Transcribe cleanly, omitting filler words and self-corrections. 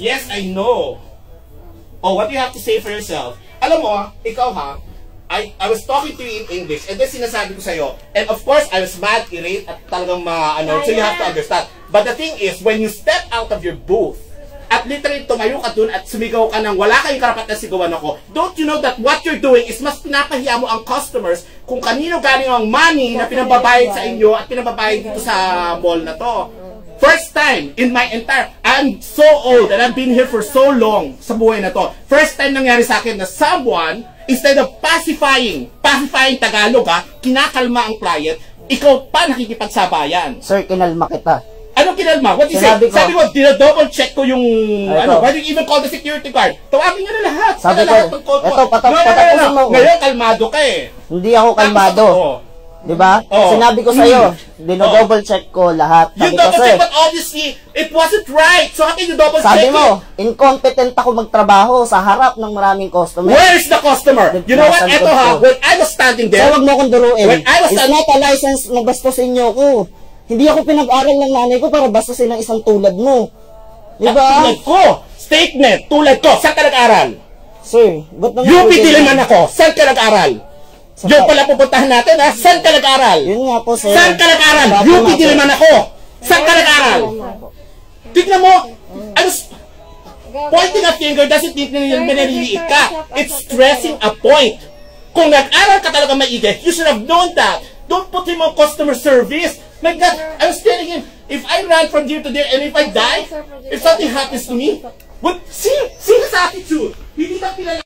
Yes, I know. Oh, what do you have to say for yourself? Alam mo, ikaw ha, I was talking to you in English, and then sinasabi ko sa'yo, and of course, I was mad, irate, at talagang so you have to understand. But the thing is, when you step out of your booth, at literally tumayo ka dun at sumigaw ka ng wala kayong karapat na sigawan ako, don't you know that what you're doing is mas pinapahiya mo ang customers kung kanino galing ang money na pinababayad sa inyo at pinababayad dito sa mall na to. First time in my entire, I'm so old and I've been here for so long sa buhay na to. First time nangyari sa akin na someone, instead of pacifying Tagalog kinakalma ang client, ikaw pa nakikipagsabayan. Sir, kinalma kita. Anong kinalma? What is it? Sabi ko, dinadouble check ko yung, why do you even call the security guard? Tawagin nyo na lahat. Sabi ko, eto, patapusin mo. Ngayon, kalmado ka eh. Hindi ako kalmado. Diba? Sinabi ko sa'yo, dinodouble check ko lahat. You double check, but obviously, it wasn't right. So, how can you double check it? Sabi mo, incompetent ako magtrabaho sa harap ng maraming customer. Where's the customer? You know what? Eto ha, when I was standing there. So, wag mo akong duruin. It's not a license na bastusin nyo ko. Hindi ako pinag-aral ng nanay ko para bastusin ng isang tulad mo. Diba? Tulad ko. Statement. Tulad ko. Saan ka nag-aral? Sir, ba't UP Diliman ako. Saan ka nag-aral? Yung pala pupuntahan natin ha. Saan ka nag-aral? Yun nga po, sir. Saan ka nag-aral? UP Diliman ako. Saan ka nag-aral? Tignan mo. Pointing a finger doesn't mean na minaliliit ka. It's stressing a point. Kung nag-aral ka talaga maigi, you should have known that. Don't put him on customer service. My God, I was telling him, if I run from here to there and if I die, if something happens to me, see his attitude. Hindi na pinala.